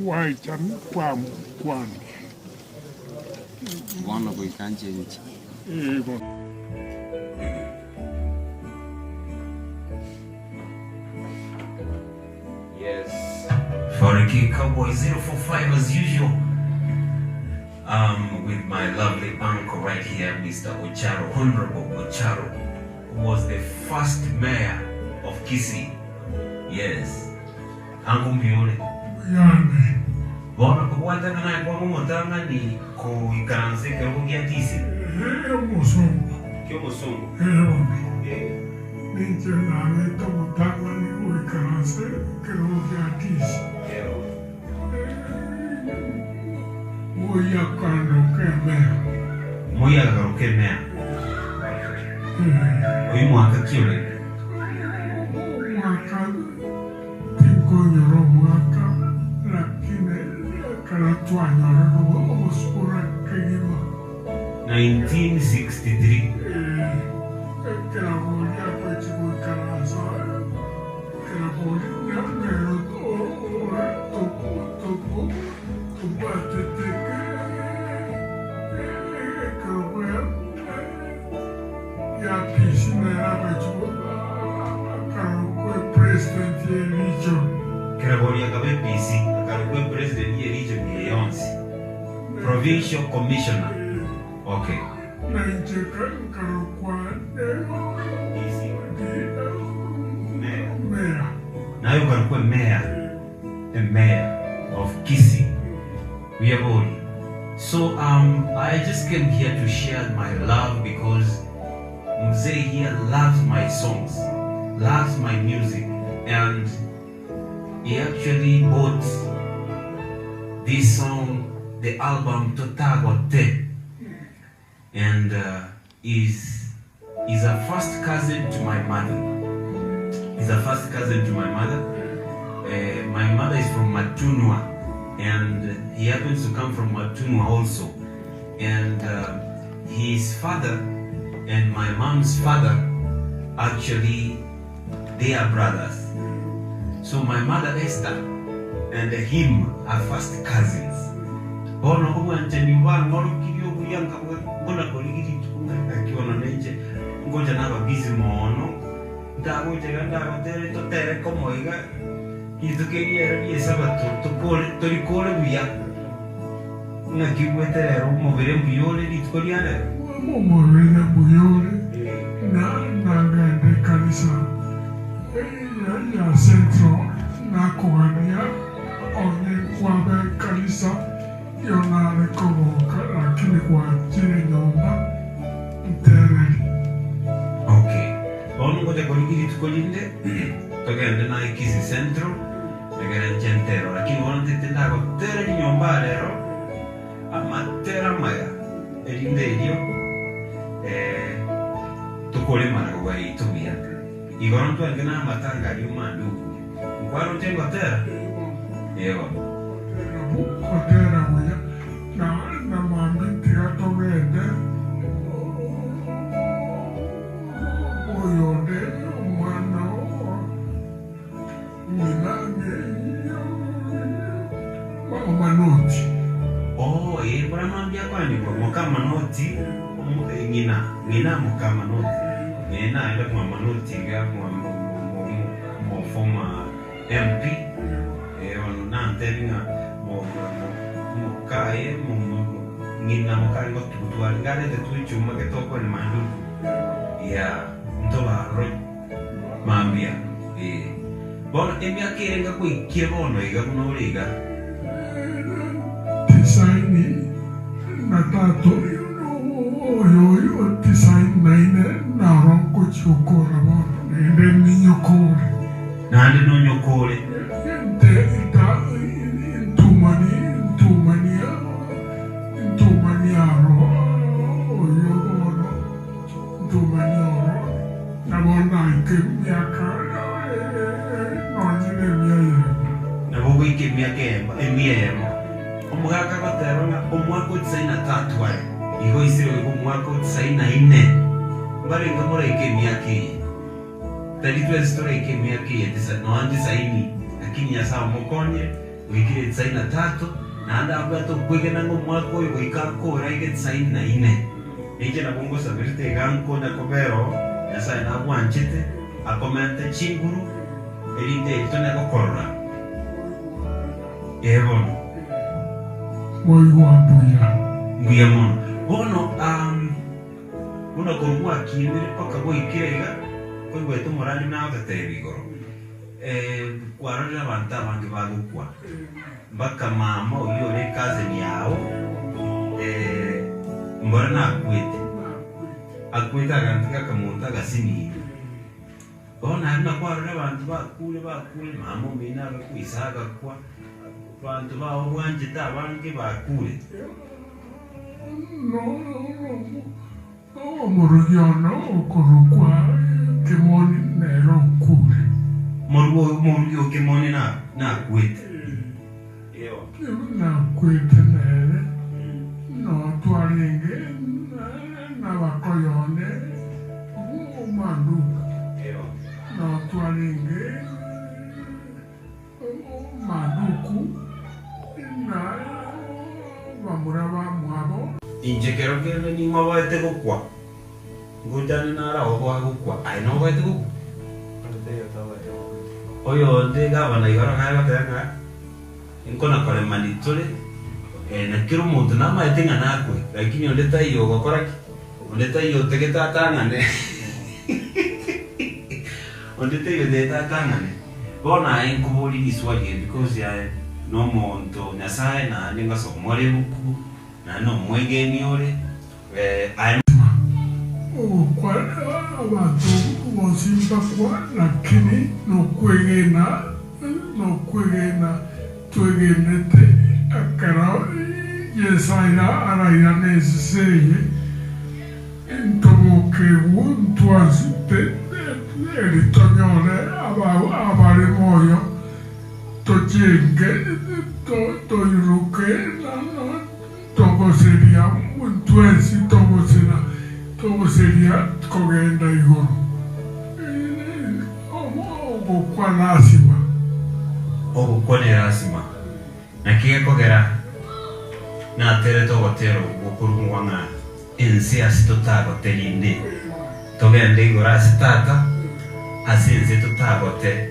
waichan kwam kwan. Wana kuikanje nchi. Yes. Foreign Cowboy 045 as usual. With my lovely uncle right here, Mr. Ocharo, Honorable Ocharo, who was the first mayor of Kisii. Yes. Uncle Mbiole. Yani. Bona kuwata kana kwa motanga ni ko ikaranze ke rugia tisi. Musungu. Kyo musungu. Ninche na meta motanga ni ko ikaranze ke rugia tisi. Moya karoke mea. Oyi mwaka kiole. Mwaka tinko nyoro mwaka lakini karatwa nyoro osura kegima. 1963. Kera bolia kwa chibu karanza. Kera bolia nero topo batete ya piscina era president ya region. Kerabolia kabe PC, akaruwe president ya region ya Yonsi. Provincial commissioner. Okay. Na injeka karukwa DC. mayor. Nayo karuwe mayor. The mayor of Kisii. We are all. So I just came here to share my love because Mzee here loves my songs, loves my music, and he actually bought this song, the album Totagote, and is a first cousin to my mother. He's a first cousin to my mother. My mother is from Matunwa, and he happens to come from Matunwa also, and his father and my mom's father, actually, they are brothers. So my mother Esther and him are first cousins. Bono huwa nteniwa ngoro kiyo kuyanga ngona koligiri akiwa na nje ngoja naba busy mono ndago teganda hotel to tere como iga itukeria y sabato to kole torikole biya na kiweterero movere mbiyole ditkoriana Mumurele buyole na ngende kanisa ya centro na kuwania onye kwabe kanisa yona rekoboka lakini kwa chini nyomba mtereli. Okay. Ono ngoja koligiri tukolinde togende na Kisii centro megere centero lakini ono tetenda ko tere nyomba lero amatera maya elinderio tukole mara kwa itumia igoro tu angena matanga yumandu kwaro tengo tera yewa Kotera moya na mami tirato wende oyode umwana manoti. Oh, bora mambia kwani kwa mukama noti ngina mukama noti ngina enda kwa manoti ga mo former MP ono nantelinga mo kae ngina mokai ngo tutuan ngale te tuichuma ke toko ni mandu ya ntola ro mambia bona emia kirenga kuikia bono iga muno liga Tisaini na tatu oyo tisaini na ronko chukura bono nende ninyokore nande no nyokore ntumani aro oyo bono ntumani oro na bona ike miaka nonyine miayema na bogo ike miayema omugaka goterona omwaka tisaina tatu wae igo isiro igo mwaka tisaina ine mbari ngamora ike miaki tadi tu story ike miaki tisa no andi saini lakini ya sawa mokonye wikire 93 na anda abato kwigena ngo mwaka uyu wikakora ige 94 ije na bongo sabirite ganko na kobero yasa na bwanchite akomenta chinguru erinde itone gokorora ebon moi wambuya nguya mono bono una korwa kimire paka boikirega koi wetu morani na gaterebigoro kwarora banta bangi bagukwa mbaka mama uyo re kazi yao mbona akwete agantika kamunta gasini bona na kwarora bantu bakule mama mina bakwisaga kwa bantu bawo bwanje tabange bakule no murugiona okorukwa kimoni nero kule Morugio kimoni na kwete na kwete nere no twalinge na bakoyone manduka no twalinge manduku na bamuraba mwabo injekero kero ni mabate gukwa ngutane nara obwa gukwa ai no bate gukwa oyo de gavana igora ngara tanga inkona kole manitole na kiro muntu na maetinga nakwe lakini ondeta iyo gokora ondeta iyo tegeta tangane ondeta iyo deta tangane bona inkubuli iswali because ya no monto nyasaye na ninga so more buku na no mwegeni ole kwa abantu bosimba kwa lakini no kwegena twegenete akara yesaira araira neseye ntomoke wuntuazite eritonyole abari moyo tochenge toiruke todo sería untuesi todo sería kogenda iguru kwa lazima obukone rasima nakiye kogera na tere to gotero gokurungwanga ensi asitotago telinde togende igora sitata asinze tutagote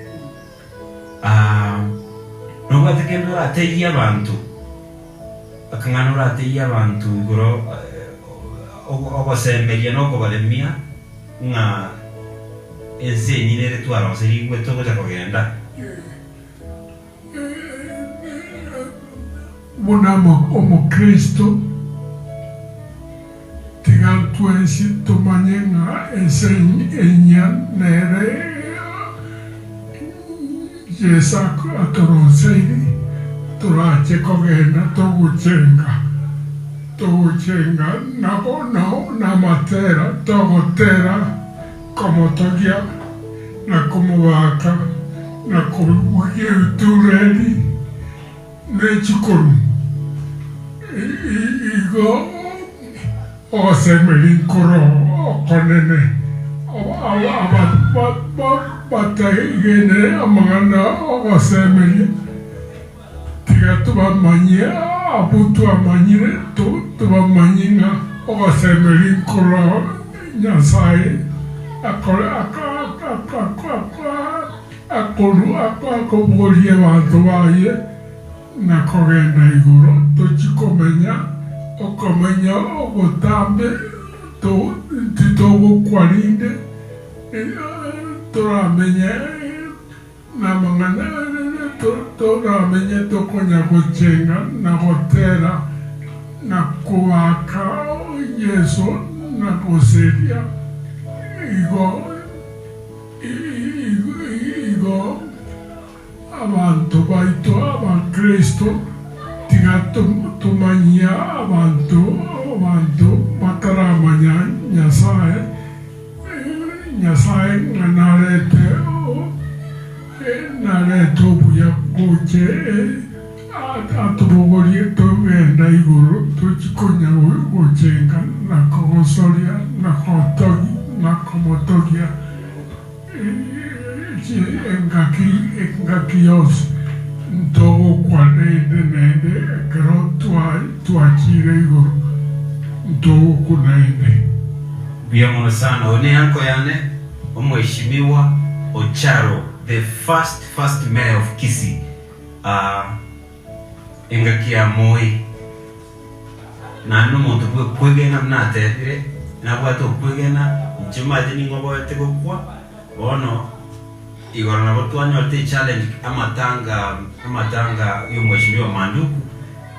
no batekendo ateya abantu akanganura ateya abantu igoro obasemberia no kobalemia nga ensi nyinere twaro serigwe to goja kogenda Bonamo como Cristo tigan tuensi tomanyenga enya nere yesa atorosei torache kogena toguchenga na matera togotera como togia na como vaca na como tureli nechikonu igo osemelin koro konene batagene amangana osemeli tiga tuba manye abutu amanyire tuba manyinga osemelin koro nyasaye akobolie bantu baye nakogenda iguru tuchikomenya okomenya ogotambe titogokwarinde turamenye namangana turamenye tokonya gochenga na gotera na kubaka Yesu na goseria igo abantu baito abakristo tiga tumanya abantu bataramanya nyasaye narete obuya goche atubogorie togenda iguru tukikonya gochenga nakogosoria nakomotogia engaki yose ntogo kwa nende kero tuachire iguru ntogo kunaende. Biamono sana one anko yane omheshimiwa Ocharo, the first mayor of Kisii. Engakia Moi na no muntu kwegena mnatethire na bwato kwegena nchimaje ni ngobo yatego kwa bono igora na watu wanyote challenge amatanga yo mheshimiwa Manduku,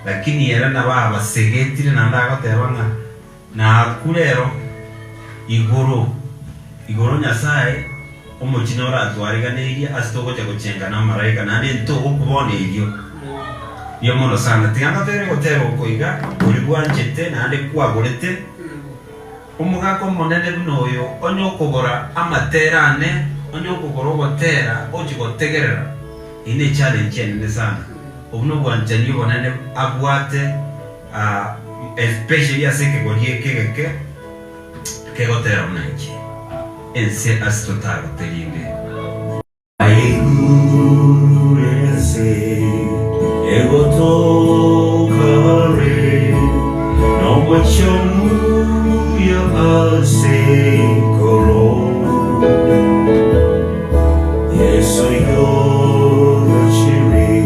lakini era na baba segetire na ndaga tebanga na kulero igoro nyasaye omukino ratwariganiria asitogocha guchenga na maraika na ndi ntogo kubona iryo yo mono sana tiganga tere gotero koiga urigwa njete na ndi kwagorete umugako monene bunoyo onyo kugora amaterane onyo kugora gotera ojigotegerera ine challenge nene sana obuno bwanjani bonene abwate especially aseke gorie que gotera mnanchi ense asitotago terinde ayurese egotokare no machomu ya ase koro yeso yo chiri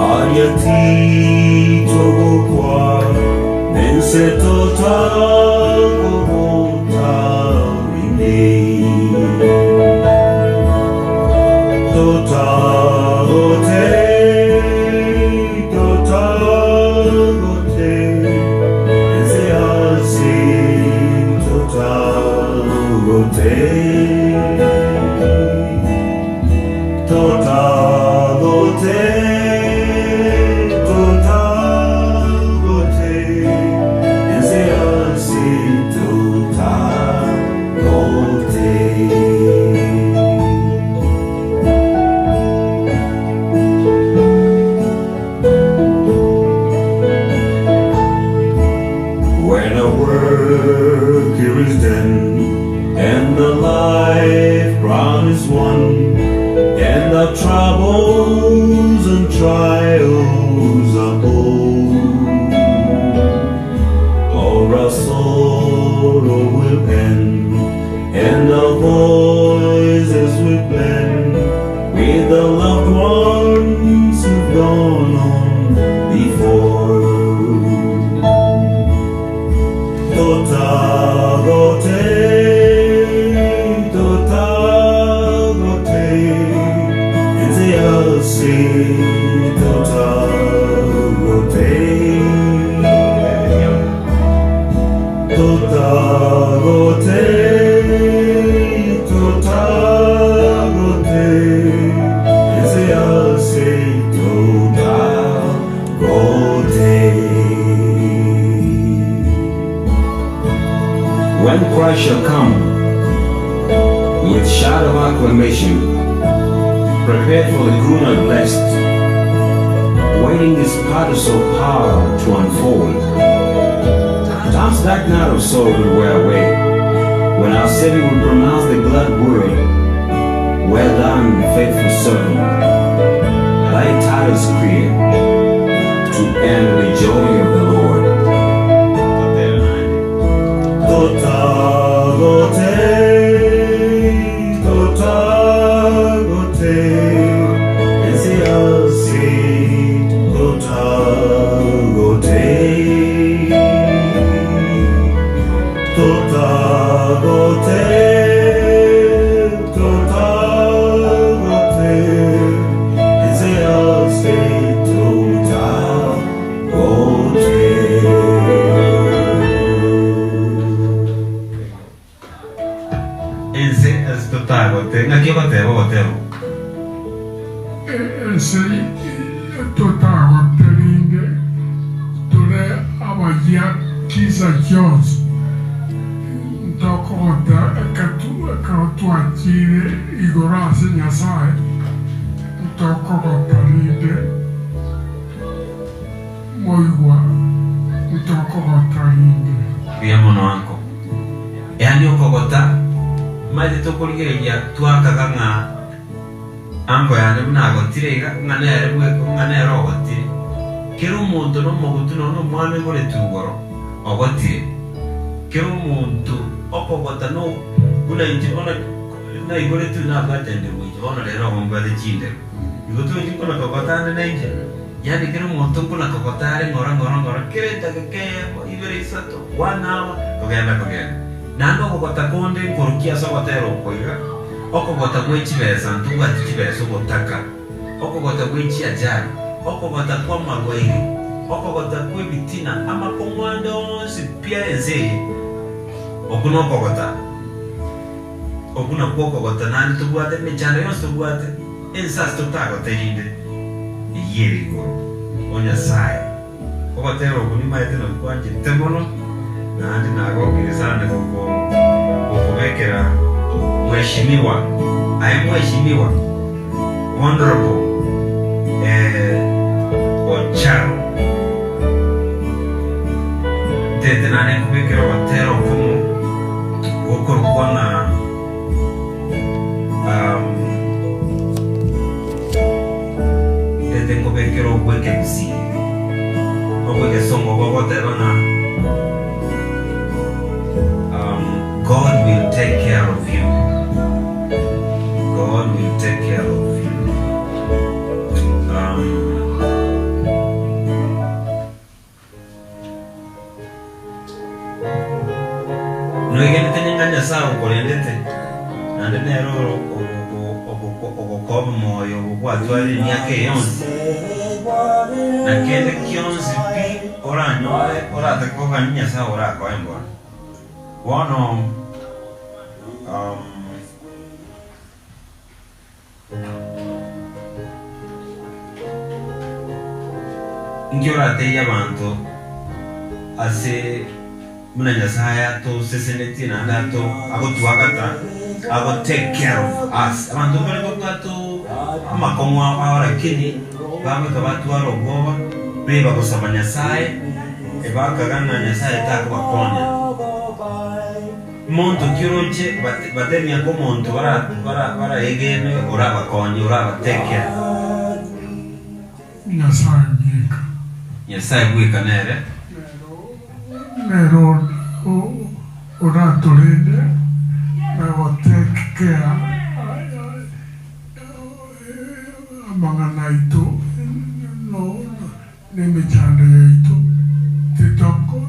ayati togokwa nense troubles and trials are old, or our sorrow will end, and our voices will blend with the loved ones who've gone on before. When Christ shall come with shout of acclamation, prepared for the good and blessed, waiting his parcel power to unfold. Times like night of sorrow will wear away, when our Savior will pronounce the glad word, well done, faithful servant. Thy time is clear to end the joy of the Lord. Kisa Jones Dokota Katuachire Igorasi Nyasai Dokota Lide Moigwa Dokota Lide Biamono anko yani okogota maze tokuligereja twakaganga ango yane mnagotirega ng'anere ogotire kero omonto nomogutu nono omwami gore tugoro ogotire kero omonto okogota no buna inche bona na igore tu na batende mwinche bona rero ombade chinde igotu inche kona kogotane na inche yani kero omonto kona kogotare ngora kere takeke ibere isato 1 hour kogenda nando okogota konde nkorokia sogotero okoiga okogota gwechibesa ntuga chibesa ogotaka okogota gwechiajari okogota kwa magwege okogota kwebitina amakomwando sipia enzeye okuna okogota okuna kwokogota nani tugwate mechanda yonse tugwate ensas tutagoterinde iyerigo onyasaye ogotero okunimaete nokwanje temono nandi nagokirisande kukubekera mheshimiwa mheshimiwa honorable Ocharo tete nane kubekera watero kumu gokorwa na tete kubekera obweke bisi obweke songo gogotero na God will take care of you. God will take care of you. No igene tenyanganya sawa kolendete nande nero ogokoba moyo ogwatwali myake yonse nakende kyonse pi oranyole oratekoga ninya sawa orakoembwa wano ngiorate abantu ase muna Nyasaye to seseneti na ndato ago tuagata ago take care of us abantu bali bokato amakomwa awara kini bamwe kabatu arogoba beba kusaba Nyasaye ebakagana Nyasaye takubakonya monto kiroche batenia ko monto bara egene ora bakonye ora bateke Nyasaye gwika nere ora tolende na oteke amangana ito no nemechande ito titoko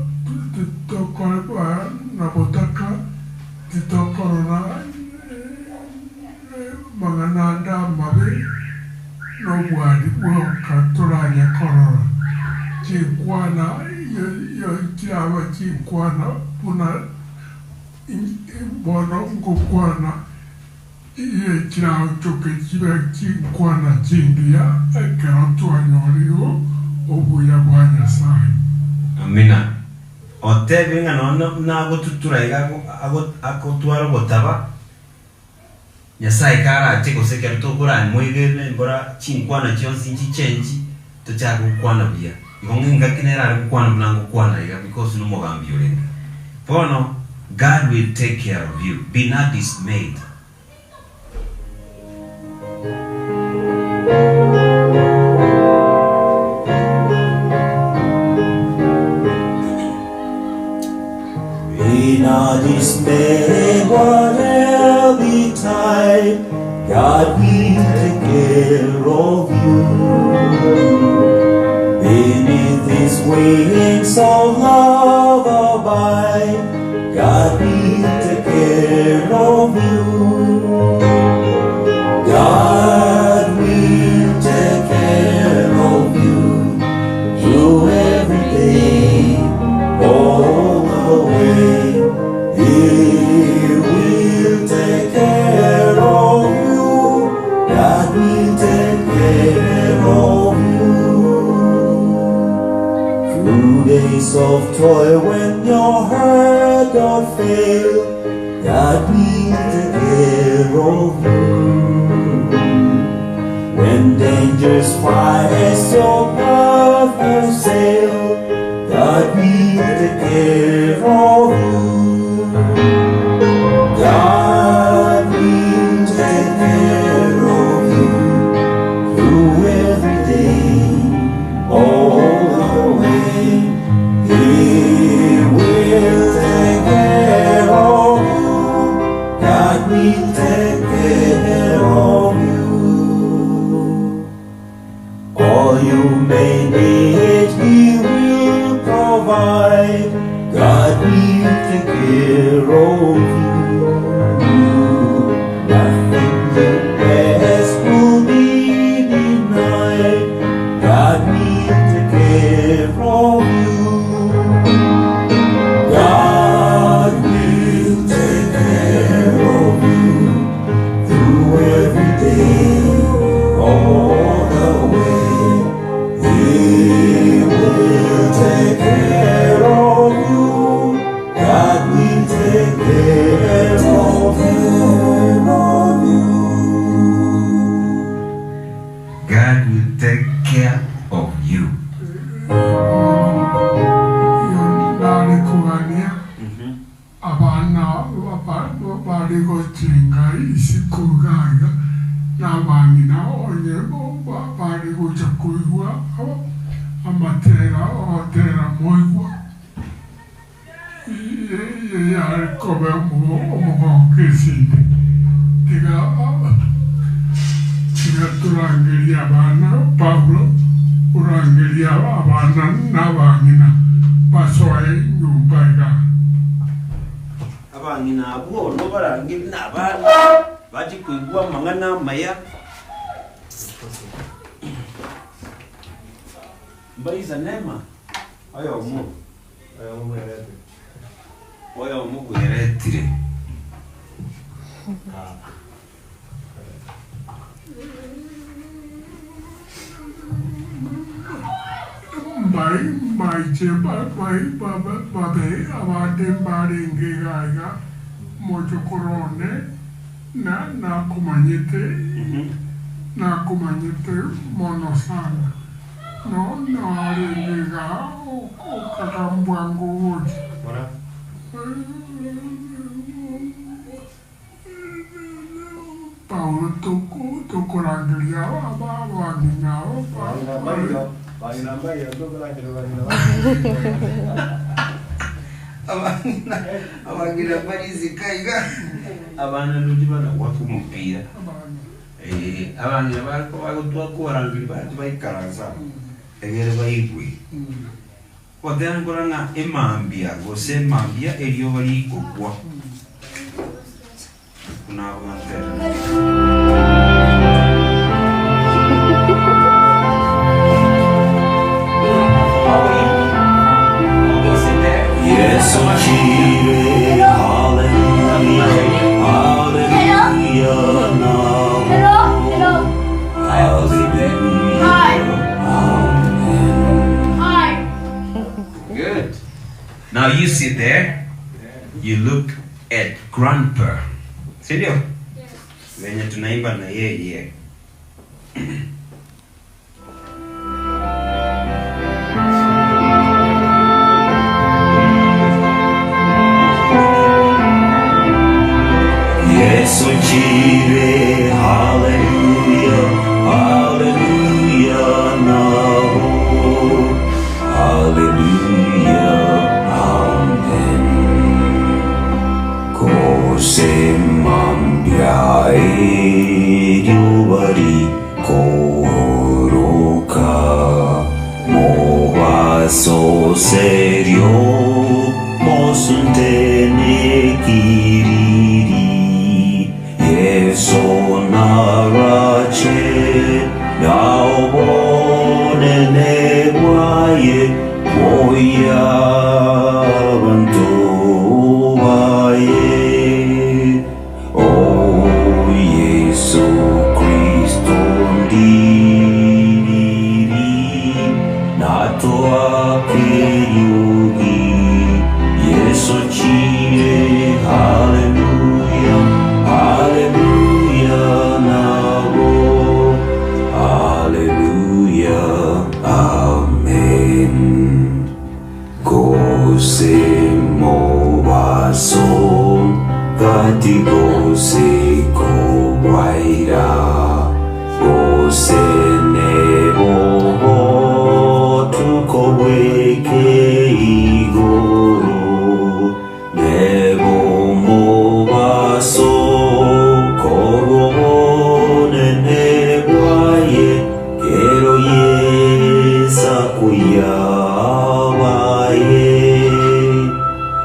na botaka titokorona mangananda mabe no bwadi katuranya korora chikwana yo chiawa chikwana puna bono ngokwana ye chiawa choke chiba chikwana chindia ekerotu anyorigo obuya bwa Nyasaye. Amina. Otebe ngano nago tuturaiga akotwaro botaba Nyasaye kara atiko sekero tokora mwegene mbora chinkwana chonsi chichenji tochago kwana bia igonge ngakinera kwana mnango kwana iga because no mogambi olenga pono God will take care of you. Be not dismayed. Be not dismayed, whatever betide, God will take care of you. Beneath His wings of love abide, God will take care of you. God will take care of you through everything, all the way. He will take care of you. God will take care of you. Through days of toil when your heart doth fail, God will take care of you. When dangers fly as your path will sail, God will take care of you. God will take care of you. onye bari kuja kuigua amatera otera moigua ya kobe mo kesinde tiga turangiria abana Paulo urangiria abana n'abangina basohoye nyumba iga abangina abo no barangira n'abana baje kuigua mangana maya mbaiza nema oyo mu guheretire mai chemba mai babe abade baringe gaiga mojo korone na kumanyite monosana no aringa o kakambwangu woji Paulo toko rangiria abangina abagira barizikaiga abana ndibana wakumupira abana bariko bagutwa kurangira bati bayikaranza egere bayigwe kodangoranga emambia gose mambia elio bali kugwa kuna abantera Yesu chire, hallelujah, hallelujah, now, hallelujah, amen. Good. Now you sit there, you look at grandpa. Sindio? Venye tunaimba na yeye. Yesu chire, hallelujah, hallelujah, now, hallelujah, amen. Kose mambia yubari koroka, movaso serio, mosuntene kiriri. Yeso narache naobone newaye oya bantu baye O Yesu Kristo ndiri natoa keyugi Yesu chire hallelujah hallelujah now hallelujah amen Gose movason gati gose kowaira Gose nebo tukoweke igoro nebo movaso kogone nebwaye kero yesa kuyawaye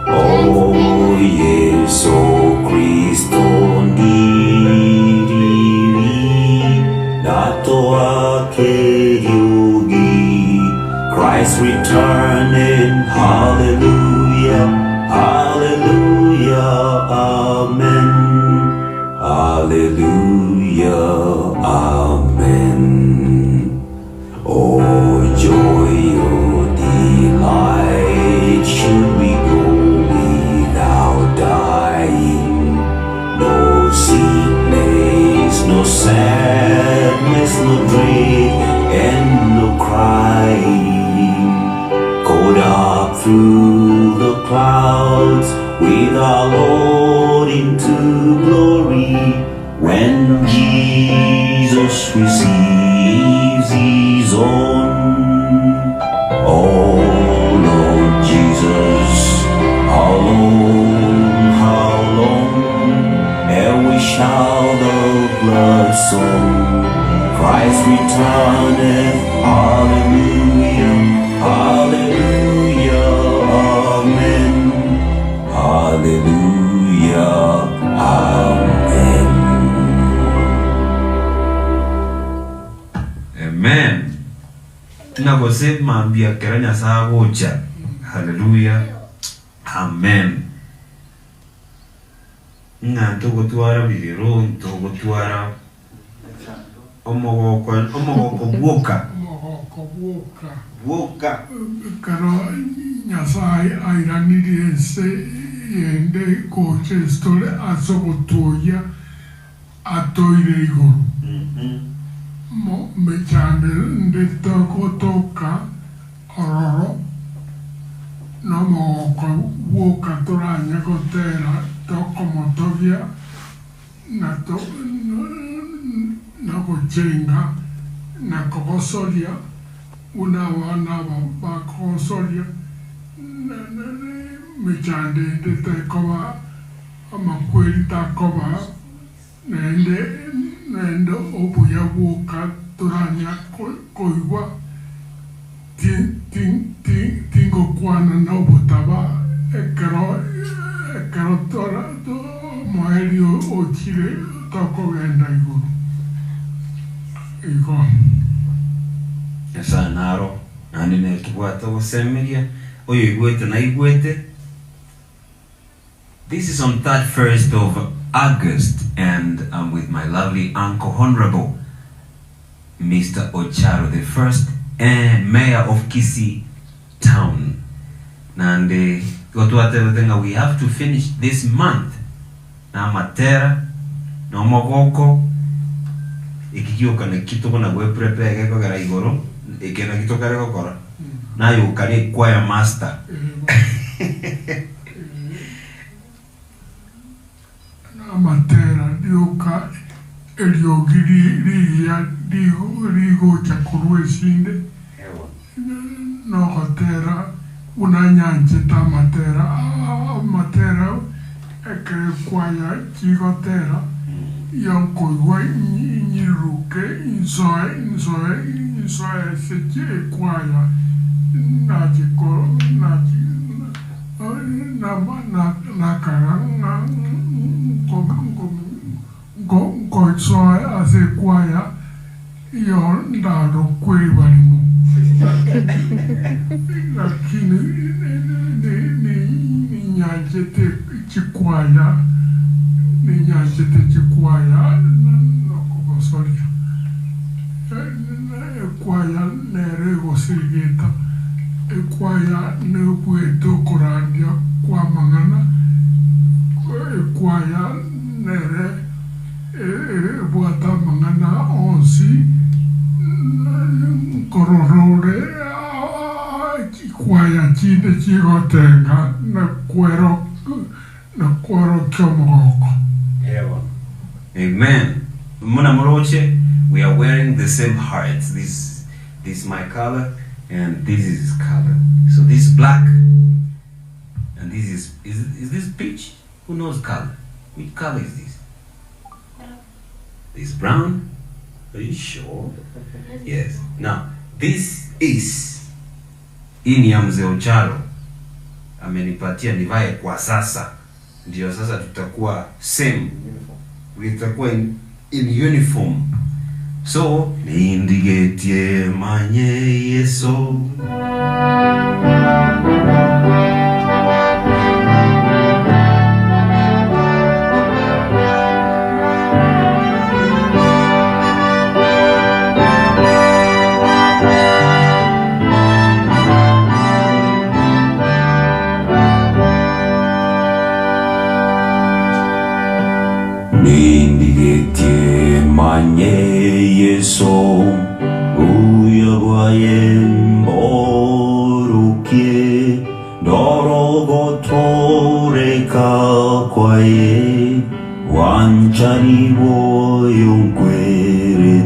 Oh Yesu Kristo ndiri natoa keyugi Christ returning hallelujah hallelujah amen hallelujah amen Oh joy oh delight should we go without dying no sickness no sadness no dread and no crying caught up through the clouds with our Lord into glory when Jesus Jesus receives his own. Oh Lord Jesus, how long, ere we shall the blood sown? Christ returneth, hallelujah, hallelujah, amen, hallelujah, amen. Amen. Nagose mambia keranya sagocha. Hallelujah. Amen. Nga tugutwara bibiro tugutwara omogoko buoka karo Nyasaye airanire se yende koche stole asogotoya atoire iguru mo mechande ndetoko toka ororo no mogoko buoka toranya gotera toko motovia na to na kujenga na kukosolia una wana bakosolia michande ndete koba amakweli takoba nende obuya buka turanya koiwa tingo kwana na obutaba ekero tora moeli ochile toko genda iguru iko esa naro nani ne kibwata gosemeria oyo igwete na igwete. This is on 31st of August and I'm with my lovely uncle Honorable Mr. Ocharo, the first mayor of Kisii town. Nande we have to finish this month na matera na mogoko ikikioka na kitoko na we prepare ko gara igoro ikena kitoka reko kora na yo kare choir master na matera dioka eliogiri ya digo chakurwe sinde no hotera unanyanje ta matera ekre kwaya chigotera yonko wa nyiruke insoe seje kwaya najiko na karanga go soe ase kwaya yo ndado kwebalimu lakini ni nyajete chikwaya nokogosoria ekwaya nerego sigeta ekwaya nebweto korandia kwa mangana ekwaya nere bwata mangana onsi kororore ekwaya chinde chigotenga na kwero kyomogoko. Amen. Muna Moroche, we are wearing the same hearts. This is my color and this is his color. So this is black and this is this peach? Who knows color? Which color is this? This brown? Are you sure? Yes. Now this is ini ya mzee Ocharo amenipatia nivae kwa sasa. Ndio sasa tutakuwa same. Tutakuwa in uniform. So nindigetie manye yeso nindigetie manye yeso uyabaye mborukie dorogotoreka kwaye wanchani boyo nkwere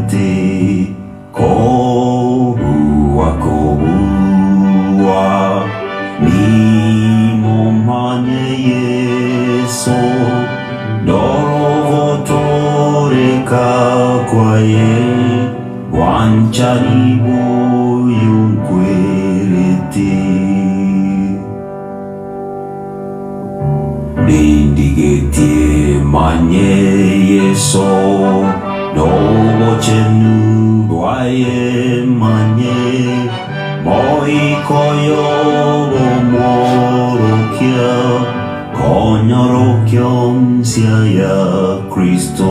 Mancharibo yung querete Dindigetie manye yeso Dobo chenu boye manye Moi koyo moro kia Konyoro kion siaya Kristo